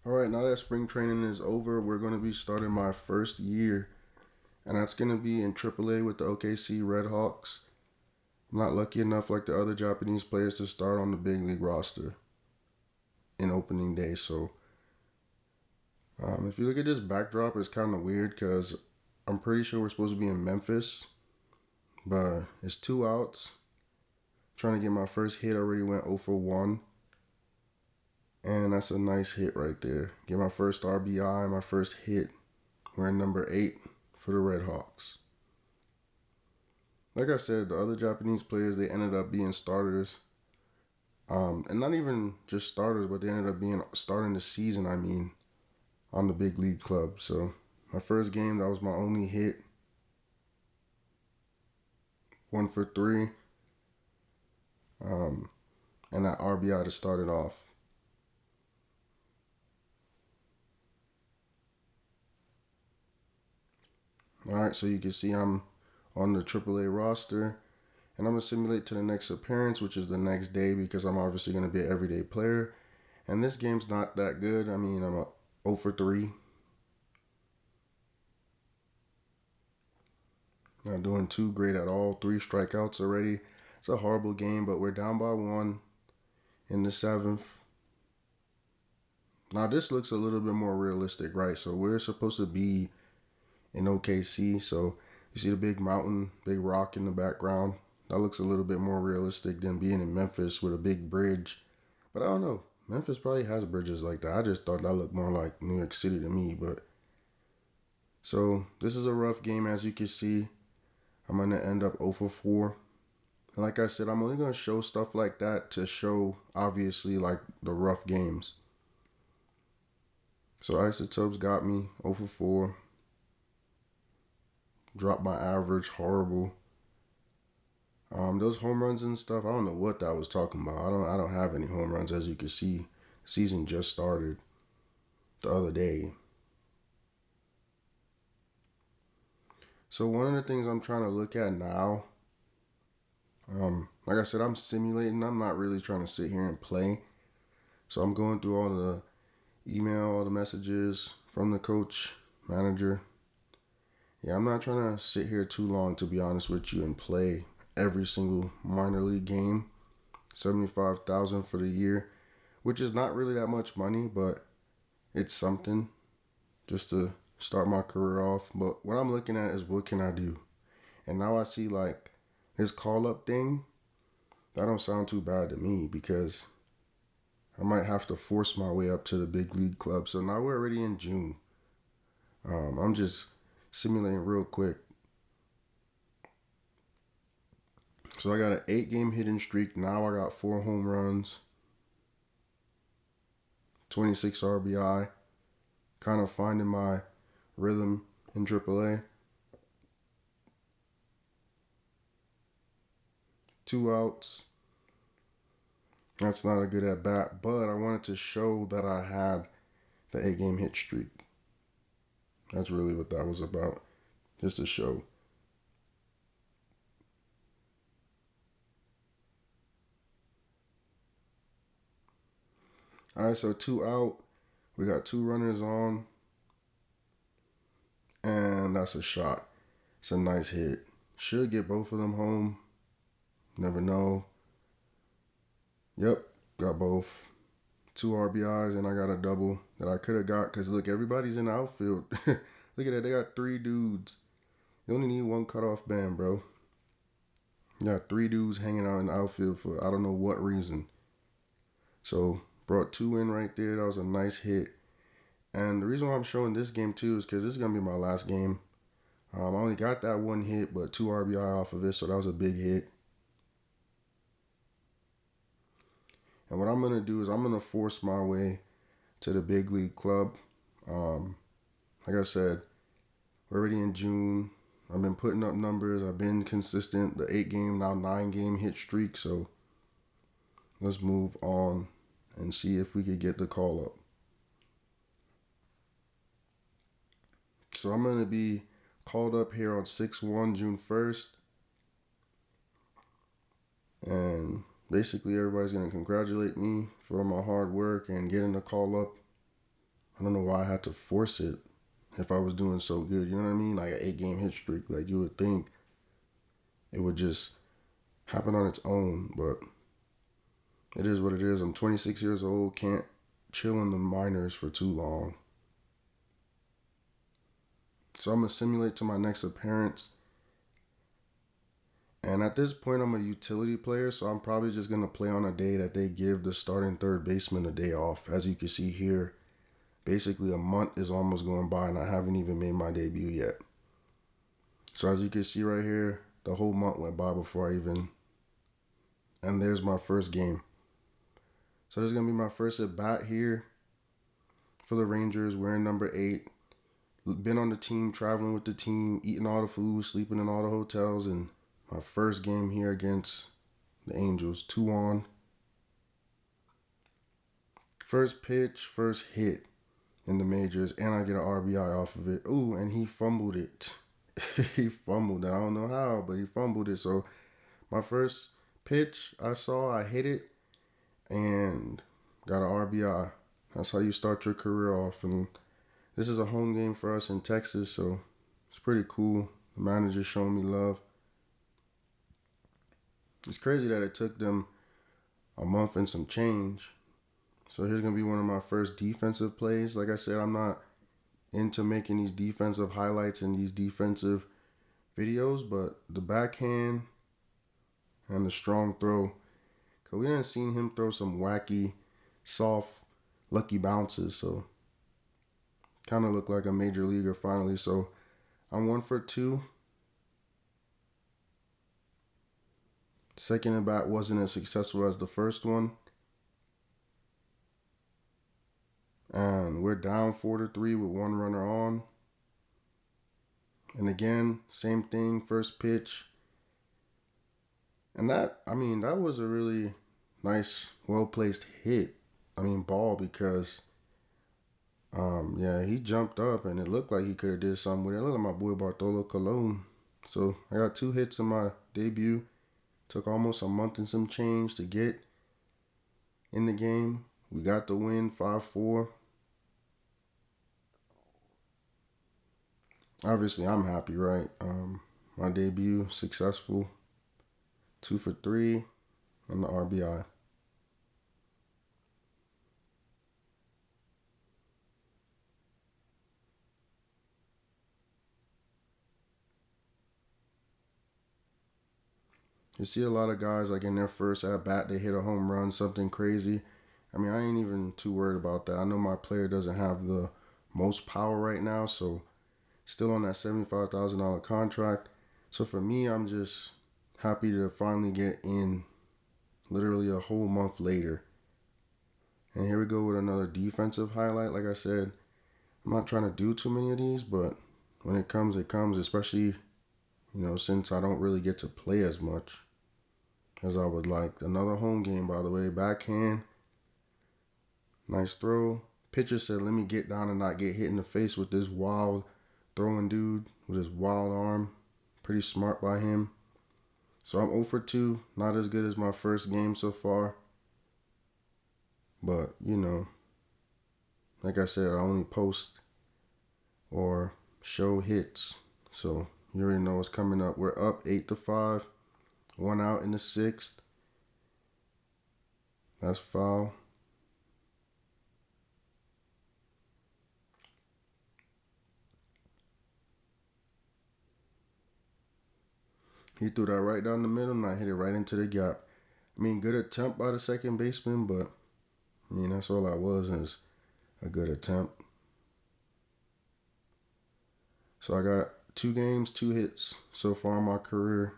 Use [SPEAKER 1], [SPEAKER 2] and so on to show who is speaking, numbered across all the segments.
[SPEAKER 1] All right, now that spring training is over, we're going to be starting my first year, and that's going to be in AAA with the OKC Redhawks. I'm not lucky enough, like the other Japanese players, to start on the big league roster in opening day. So, if you look at this backdrop, it's kind of weird because I'm pretty sure we're supposed to be in Memphis, but it's 2 outs. Trying to get my first hit, already went 0 for 1. And that's a nice hit right there. Get my first RBI, my first hit. We're in number 8 for the Red Hawks. Like I said, the other Japanese players, they ended up being starters. And not even just starters, but they ended up being starting the season, on the big league club. So my first game, that was my only hit. 1 for 3. And that RBI to start it off. All right, so you can see I'm on the AAA roster. And I'm going to simulate to the next appearance, which is the next day, because I'm obviously going to be an everyday player. And this game's not that good. I'm a 0 for 3. Not doing too great at all. 3 strikeouts already. It's a horrible game, but we're down by 1 in the 7th. Now, this looks a little bit more realistic, right? So we're supposed to be in OKC. So you see the big mountain, big rock in the background. That looks a little bit more realistic than being in Memphis with a big bridge. But I don't know. Memphis probably has bridges like that. I just thought that looked more like New York City to me. But so this is a rough game, as you can see. I'm going to end up 0 for 4. And like I said, I'm only going to show stuff like that to show, obviously, like the rough games. So Isotopes got me 0 for 4. Dropped my average, horrible. Those home runs and stuff, I don't know what that was talking about. I don't have any home runs, as you can see. The season just started the other day. So one of the things I'm trying to look at now, like I said, I'm simulating. I'm not really trying to sit here and play. So I'm going through all the email, all the messages from the coach, manager. Yeah, I'm not trying to sit here too long, to be honest with you, and play every single minor league game. $75,000 for the year, which is not really that much money, but it's something just to start my career off. But what I'm looking at is, what can I do? And now I see like this call up thing. That don't sound too bad to me, because I might have to force my way up to the big league club. So now we're already in June. I'm just simulating real quick. So I got an 8-game hitting streak. Now I got 4 home runs, 26 RBI. Kind of finding my rhythm in AAA. 2 outs. That's not a good at bat, but I wanted to show that I had the 8-game hit streak. That's really what that was about. Just to show. Alright, so 2 out. We got 2 runners on. And that's a shot. It's a nice hit. Should get both of them home. Never know. Yep, got both. 2 RBIs, and I got a double that I could have got, because look, everybody's in the outfield. Look at that. They got 3 dudes. You only need 1 cutoff man, bro. You got 3 dudes hanging out in the outfield for I don't know what reason. So brought 2 in right there. That was a nice hit. And the reason why I'm showing this game too is because this is going to be my last game. I only got that 1 hit, but 2 RBI off of it, so that was a big hit. And what I'm going to do is I'm going to force my way to the big league club. Like I said, we're already in June. I've been putting up numbers. I've been consistent. The 8-game, now 9-game hit streak. So let's move on and see if we could get the call up. So I'm going to be called up here on 6/1, June 1st. And basically everybody's going to congratulate me for my hard work and getting the call up I don't know why I had to force it if I was doing so good. You know what I mean? Like an 8-game hit streak. Like you would think it would just happen on its own, but it is what it is. I'm 26 years old, can't chill in the minors for too long. So I'm going to simulate to my next appearance. And at this point, I'm a utility player, so I'm probably just going to play on a day that they give the starting third baseman a day off. As you can see here, basically a month is almost going by and I haven't even made my debut yet. So as you can see right here, the whole month went by before I even... And there's my first game. So this is going to be my first at bat here for the Rangers, wearing number 8. Been on the team, traveling with the team, eating all the food, sleeping in all the hotels, and my first game here against the Angels, 2-on. First pitch, first hit in the majors, and I get an RBI off of it. Ooh, and he fumbled it. He fumbled it. I don't know how, but he fumbled it. So my first pitch I hit it, and got an RBI. That's how you start your career off. And this is a home game for us in Texas, so it's pretty cool. The manager's showing me love. It's crazy that it took them a month and some change. So here's going to be one of my first defensive plays. Like I said, I'm not into making these defensive highlights and these defensive videos, but the backhand and the strong throw. Because we done seen him throw some wacky, soft, lucky bounces. So kind of looked like a major leaguer finally. So I'm 1 for 2. Second at bat wasn't as successful as the first one. And we're down 4-3 with 1 runner on. And again, same thing, first pitch. And that was a really nice, well-placed hit. Ball, because, he jumped up and it looked like he could have did something with it. Look at my boy Bartolo Colon. So I got 2 hits in my debut. Took almost a month and some change to get in the game. We got the win, 5-4. Obviously, I'm happy, right? My debut, successful. 2 for 3 on the RBI. You see a lot of guys, like in their first at bat, they hit a home run, something crazy. I ain't even too worried about that. I know my player doesn't have the most power right now, so still on that $75,000 contract. So for me, I'm just happy to finally get in literally a whole month later. And here we go with another defensive highlight. Like I said, I'm not trying to do too many of these, but when it comes, especially, since I don't really get to play as much as I would like. Another home game, by the way. Backhand. Nice throw. Pitcher said, let me get down and not get hit in the face with this wild throwing dude with his wild arm. Pretty smart by him. So I'm 0 for 2. Not as good as my first game so far. But, like I said, I only post or show hits. So you already know what's coming up. We're up 8-5. 1 out in the 6th. That's foul. He threw that right down the middle and I hit it right into the gap. Good attempt by the second baseman, but that's all I was, is a good attempt. So I got 2 games, 2 hits so far in my career.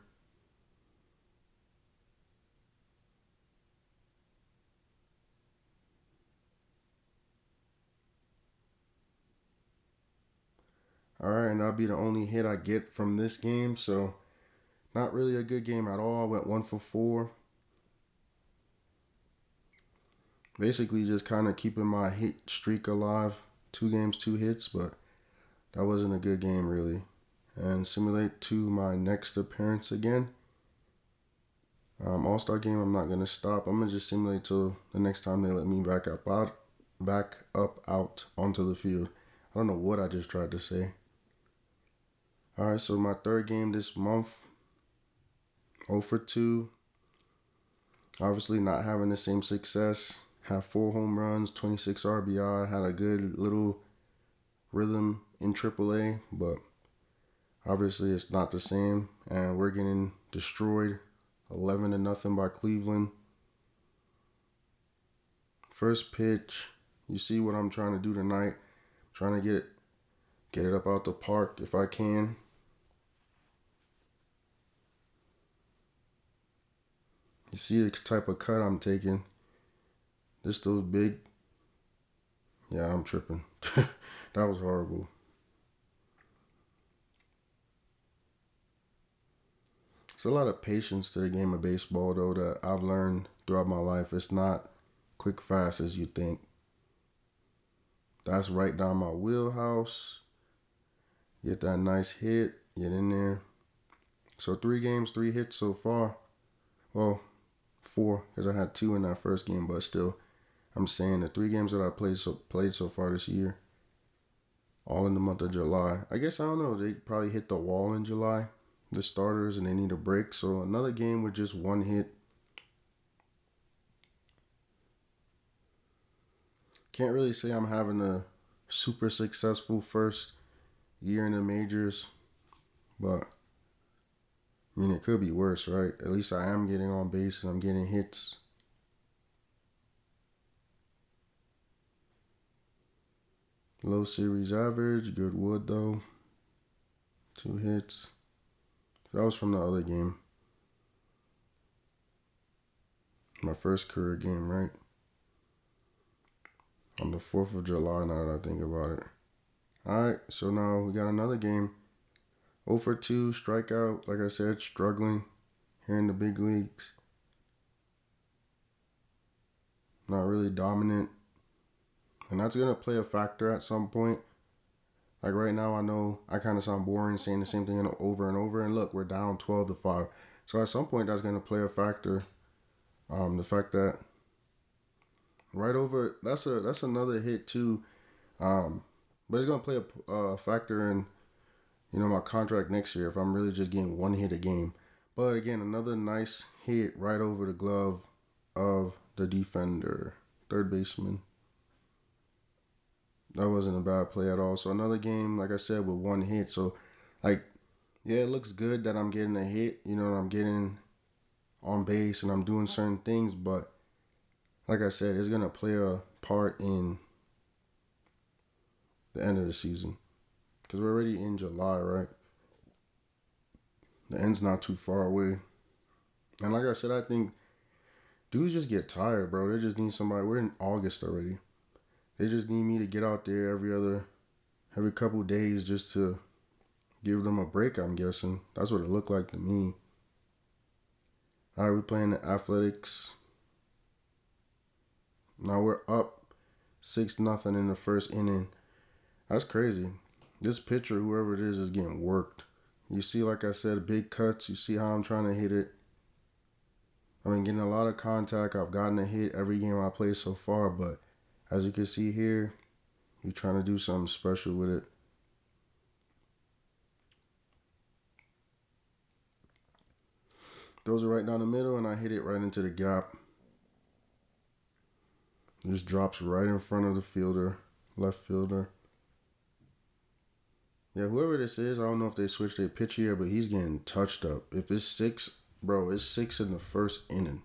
[SPEAKER 1] Alright, and that'll be the only hit I get from this game, so not really a good game at all. I went 1 for 4. Basically just kind of keeping my hit streak alive. 2 games, 2 hits, but that wasn't a good game really. And simulate to my next appearance again. All-Star game, I'm not going to stop. I'm going to just simulate till the next time they let me back up out. back up out onto the field. I don't know what I just tried to say. All right, so my third game this month, 0 for 2. Obviously not having the same success. Had 4 home runs, 26 RBI, had a good little rhythm in AAA, but obviously it's not the same, and we're getting destroyed 11-0 by Cleveland. First pitch, you see what I'm trying to do tonight. Trying to get it up out the park if I can. You see the type of cut I'm taking. This still big. Yeah, I'm tripping. That was horrible. It's a lot of patience to the game of baseball, though, that I've learned throughout my life. It's not quick, fast as you think. That's right down my wheelhouse. Get that nice hit. Get in there. So 3 games, 3 hits so far. Well, 4, because I had 2 in that first game, but still, I'm saying the 3 games that I played so far this year, all in the month of July. I guess, I don't know, they probably hit the wall in July, the starters, and they need a break. So another game with just 1 hit. Can't really say I'm having a super successful first year in the majors, but I mean, it could be worse, right? At least I am getting on base and I'm getting hits. Low series average, good wood though. 2 hits. That was from the other game. My first career game, right? On the 4th of July, now that I think about it. Alright, so now we got another game. 0 for 2, strikeout. Like I said, struggling here in the big leagues. Not really dominant. And that's going to play a factor at some point. Like right now, I know I kind of sound boring saying the same thing over and over. And look, we're down 12-5. So at some point, that's going to play a factor. The fact that right over, that's another hit too. But it's going to play a factor in, my contract next year if I'm really just getting 1 hit a game. But again, another nice hit right over the glove of the defender, third baseman. That wasn't a bad play at all. So another game, like I said, with 1 hit. So, yeah, it looks good that I'm getting a hit. I'm getting on base and I'm doing certain things. But like I said, it's going to play a part in the end of the season. Because we're already in July, right? The end's not too far away. And like I said, I think dudes just get tired, bro. They just need somebody. We're in August already. They just need me to get out there every couple days just to give them a break, I'm guessing. That's what it looked like to me. All right, we're playing the Athletics. Now we're up 6-0 in the first inning. That's crazy. This pitcher, whoever it is getting worked. You see, like I said, big cuts. You see how I'm trying to hit it. I've been getting a lot of contact. I've gotten a hit every game I played so far, but as you can see here, you're trying to do something special with it. Those are right down the middle, and I hit it right into the gap. Just drops right in front of the fielder, left fielder. Yeah, whoever this is, I don't know if they switched their pitch here, but he's getting touched up. If it's 6, bro, it's 6 in the first inning.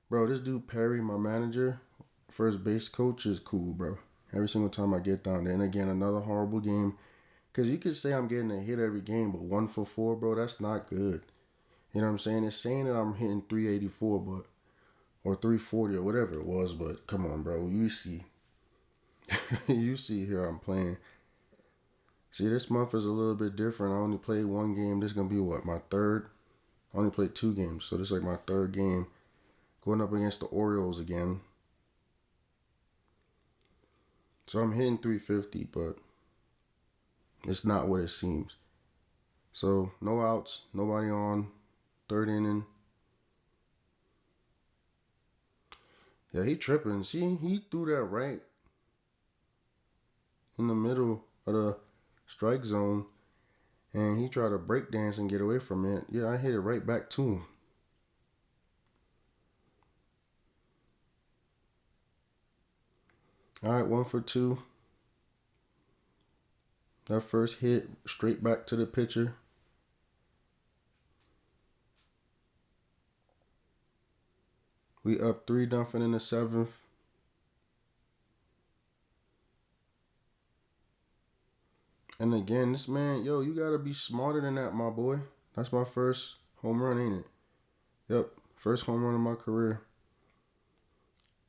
[SPEAKER 1] Bro, this dude Perry, my manager, first base coach, is cool, bro. Every single time I get down there. And again, another horrible game. Because you could say I'm getting a hit every game, but 1 for 4, bro, that's not good. You know what I'm saying? It's saying that I'm hitting 384, or 340 or whatever it was, but come on, bro. You see. You see here I'm playing. See, this month is a little bit different. I only played 1 game. This is going to be what, my third? I only played 2 games, so this is like my third game. Going up against the Orioles again. So I'm hitting 350, but it's not what it seems. So no outs, nobody on, third inning. Yeah, he tripping. See, he threw that right in the middle of the strike zone, and he tried to break dance and get away from it. Yeah, I hit it right back to him. All right, 1 for 2. That first hit straight back to the pitcher. We up 3-0 in the 7th. And again, this man, yo, you gotta be smarter than that, my boy. That's my first home run, ain't it? Yep, first home run of my career.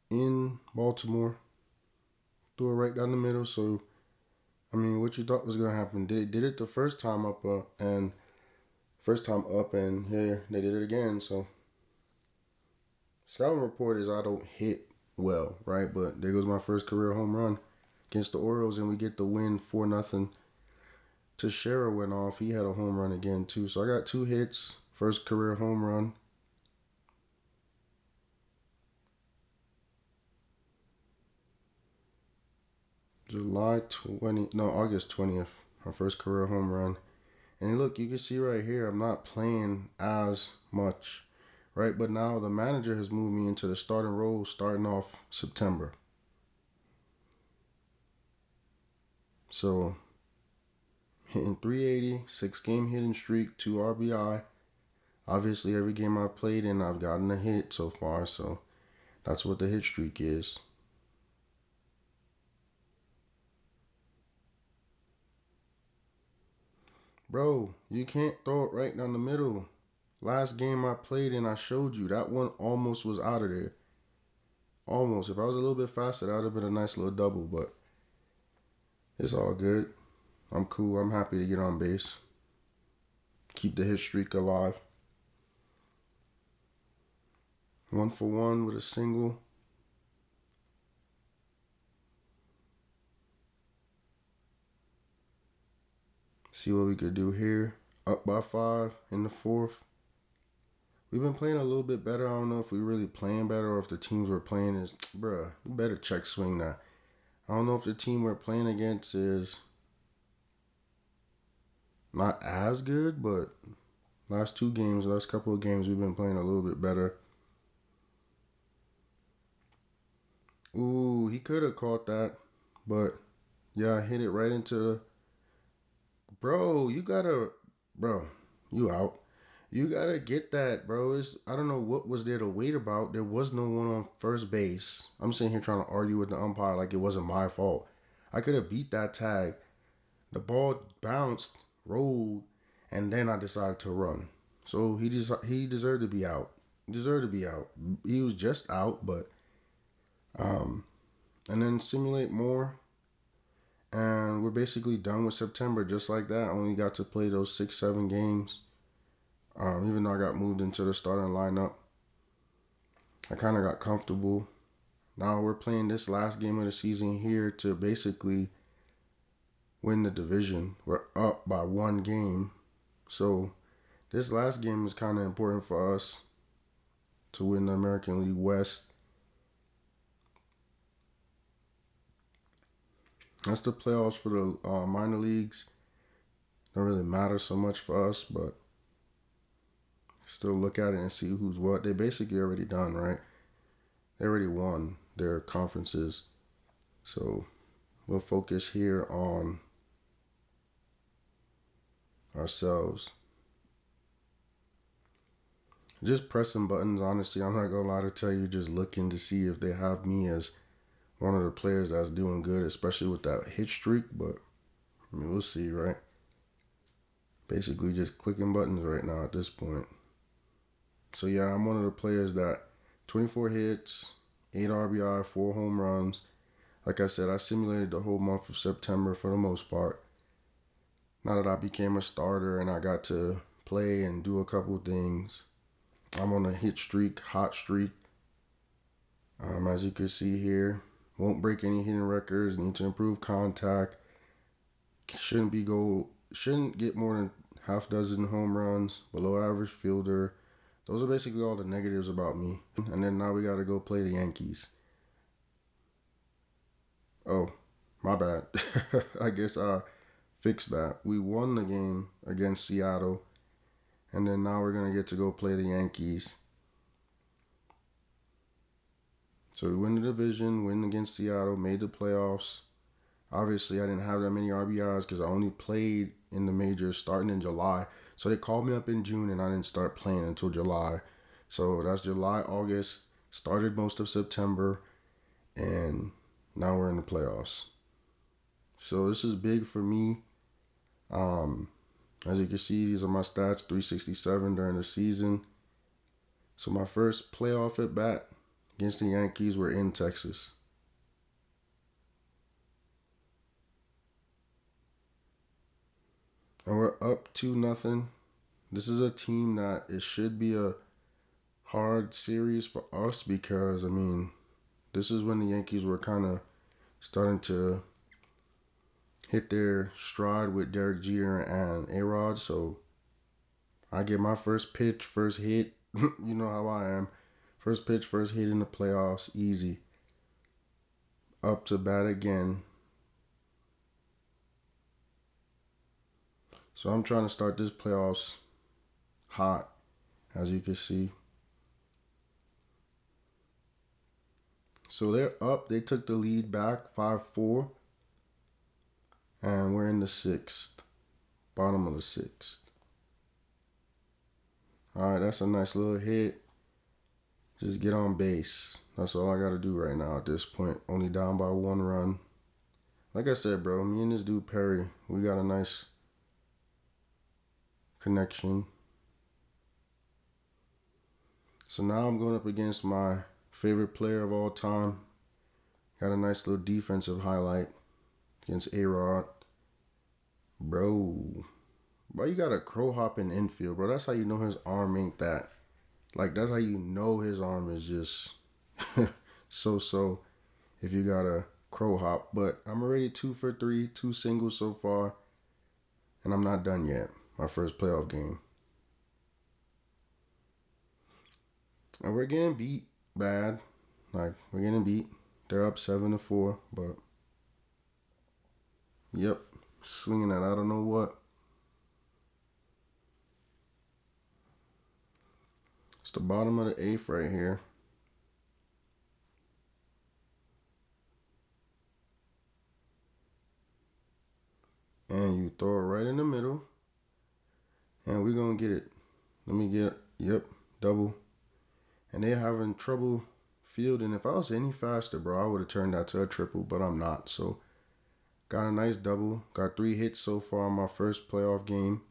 [SPEAKER 1] In Baltimore. Threw it right down the middle. So, I mean, what you thought was gonna happen? Did it the first time up, and yeah, they did it again. So, scouting report is I don't hit well, right? But there goes my first career home run against the Orioles, and we get the win 4-0. Teixeira went off. He had a home run again too. So I got 2 hits, first career home run. August 20th, my first career home run. And look, you can see right here, I'm not playing as much, right? But now the manager has moved me into the starting role starting off September. So, hitting 380, 6-game hitting streak, 2 RBI. Obviously, every game I played in, I've gotten a hit so far. So, that's what the hit streak is. Bro, you can't throw it right down the middle. Last game I played in, I showed you. That one almost was out of there. Almost. If I was a little bit faster, that would have been a nice little double, but it's all good. I'm cool. I'm happy to get on base. Keep the hit streak alive. 1-for-1 with a single. See what we could do here. Up by 5 in the 4th. We've been playing a little bit better. I don't know if we're really playing better or if the teams we're playing is, bruh, you better check swing that. I don't know if the team we're playing against is not as good, but last couple of games, we've been playing a little bit better. Ooh, he could have caught that, but yeah, I hit it right into the. Bro, you out. You gotta get that, bro. I don't know what was there to wait about. There was no one on first base. I'm sitting here trying to argue with the umpire like it wasn't my fault. I could have beat that tag. The ball bounced, rolled, and then I decided to run. So he deserved to be out. He was just out, but and then simulate more. And we're basically done with September just like that. I only got to play those 6-7 games. Even though I got moved into the starting lineup, I kind of got comfortable. Now we're playing this last game of the season here to basically win the division. We're up by 1 game. So this last game is kind of important for us to win the American League West. That's the playoffs for the minor leagues. Don't really matter so much for us, but still look at it and see who's what. They basically already done, right? They already won their conferences. So we'll focus here on ourselves. Just pressing buttons, honestly. I'm not going to lie to tell you, just looking to see if they have me as one of the players that's doing good, especially with that hit streak. But, I mean, we'll see, right? Basically just clicking buttons right now at this point. So, yeah, I'm one of the players that 24 hits, 8 RBI, 4 home runs. Like I said, I simulated the whole month of September for the most part. Now that I became a starter and I got to play and do a couple things, I'm on a hit streak, hot streak. As you can see here, won't break any hitting records. Need to improve contact. Shouldn't get more than half dozen home runs. Below average fielder. Those are basically all the negatives about me. And then now we got to go play the Yankees. Oh, my bad. I guess I fixed that. We won the game against Seattle, and then now we're gonna get to go play the Yankees. So we win the division, win against Seattle, made the playoffs. Obviously, I didn't have that many RBIs because I only played in the majors starting in July. So they called me up in June, and I didn't start playing until July. So that's July, August, started most of September, and now we're in the playoffs. So this is big for me. Um, as you can see, these are my stats: 367 during the season. So my first playoff at bat against the Yankees were in Texas. And we're up 2-0. This is a team that it should be a hard series for us because, I mean, this is when the Yankees were kind of starting to hit their stride with Derek Jeter and A-Rod. So I get my first pitch, first hit. You know how I am. First pitch, first hit in the playoffs, easy. Up to bat again. So I'm trying to start this playoffs hot, as you can see. So they're up. They took the lead back 5-4. And we're in the sixth. Bottom of the sixth. Alright, that's a nice little hit. Just get on base. That's all I got to do right now at this point. Only down by 1 run. Like I said, bro, me and this dude Perry, we got a nice connection. So now I'm going up against my favorite player of all time. Got a nice little defensive highlight against A-Rod. Bro, you got a crow hop in infield, bro. That's how you know his arm ain't that. Like, that's how you know his arm is just so if you got a crow hop. But I'm already 2 for 3, 2 singles so far. And I'm not done yet. My first playoff game. And we're getting beat bad. Like, we're getting beat. They're up 7-4. But, yep. Swinging at I don't know what. It's the bottom of the eighth right here. And you throw it right in the middle. And we're going to get it. Let me get, yep, double. And they're having trouble fielding. If I was any faster, bro, I would have turned that to a triple, but I'm not. So, got a nice double. Got 3 hits so far in my first playoff game.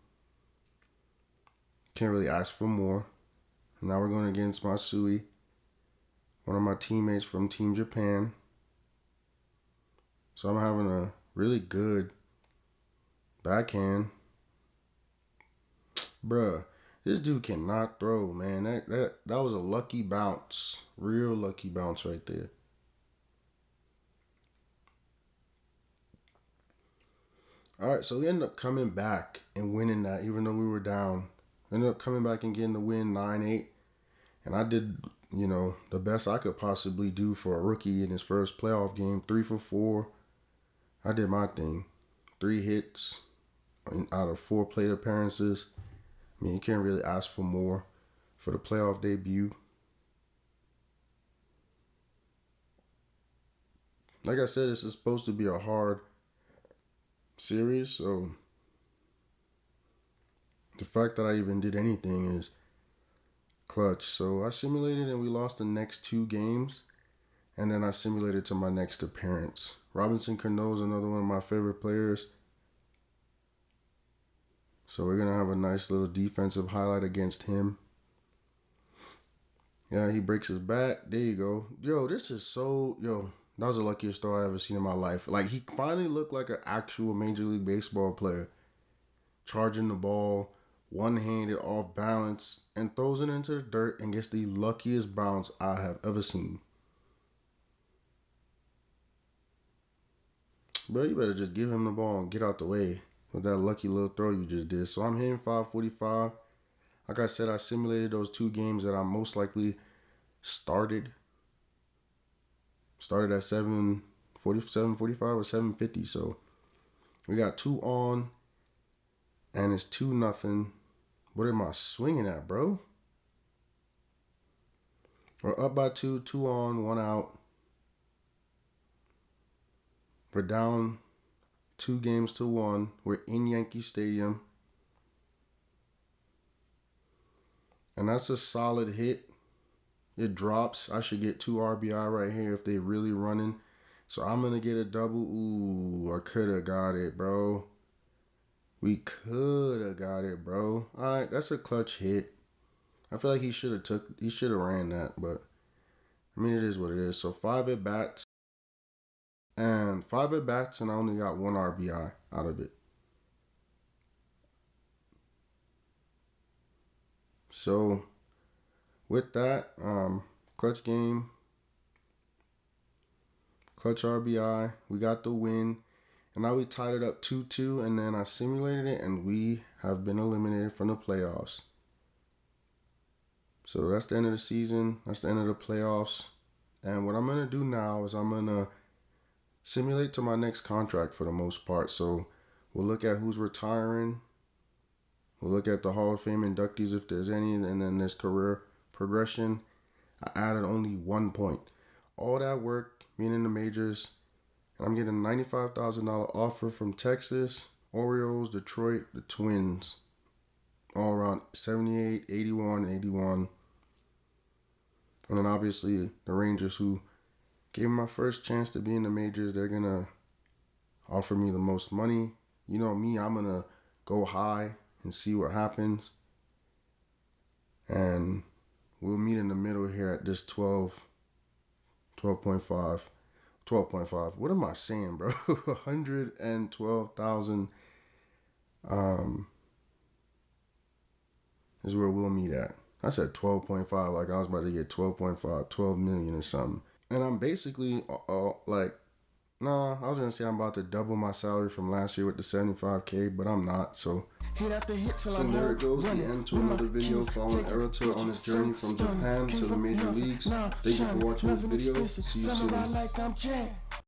[SPEAKER 1] Can't really ask for more. And now we're going against Masui, one of my teammates from Team Japan. So I'm having a really good backhand. Bruh, this dude cannot throw, man. That was a lucky bounce. Real lucky bounce right there. Alright, so we ended up coming back and winning that even though we were down. Ended up coming back and getting the win 9-8. And I did, the best I could possibly do for a rookie in his first playoff game. 3 for 4. I did my thing. 3 hits out of 4 plate appearances. I mean, you can't really ask for more for the playoff debut. Like I said, this is supposed to be a hard series, so the fact that I even did anything is clutch. So I simulated and we lost the next 2 games, and then I simulated to my next appearance. Robinson Cano is another one of my favorite players. So we're going to have a nice little defensive highlight against him. Yeah, he breaks his bat. There you go. This is that was the luckiest throw I ever seen in my life. Like, he finally looked like an actual Major League Baseball player. Charging the ball, one-handed, off balance, and throws it into the dirt and gets the luckiest bounce I have ever seen. Bro, you better just give him the ball and get out the way with that lucky little throw you just did. So I'm hitting 545. Like I said, I simulated those 2 games that I most likely started at 7 47, 45, or 750. So we got 2 on, and it's 2-0. What am I swinging at, bro? We're up by 2, 2 on, 1 out. We're down 2 games to 1. We're in Yankee Stadium. And that's a solid hit. It drops. I should get 2 RBI right here if they really running. So I'm going to get a double. Ooh, I could have got it, bro. We could have got it, bro. All right, that's a clutch hit. I feel like he should have ran that, but I mean, it is what it is. So 5 at bats. And 5 at bats, and I only got 1 RBI out of it. So with that, clutch game, clutch RBI, we got the win. And now we tied it up 2-2, and then I simulated it, and we have been eliminated from the playoffs. So that's the end of the season. That's the end of the playoffs. And what I'm going to do now is I'm going to simulate to my next contract for the most part. So we'll look at who's retiring. We'll look at the Hall of Fame inductees if there's any, and then there's career progression. I added only 1 point. All that work, being in the majors, and I'm getting a $95,000 offer from Texas, Orioles, Detroit, the Twins. All around 78, 81, 81. And then obviously the Rangers, who gave me my first chance to be in the majors, they're going to offer me the most money. You know me, I'm going to go high and see what happens. And we'll meet in the middle here at this 12.5. What am I saying, bro? 112,000 is where we'll meet at. I said 12.5 like I was about to get 12.5, 12 million or something. And I'm basically I was going to say I'm about to double my salary from last year with the 75K, but I'm not. So, and there it goes, the end to another video following ARATA on his journey from Japan to the major leagues. Thank you for watching this video. See you soon.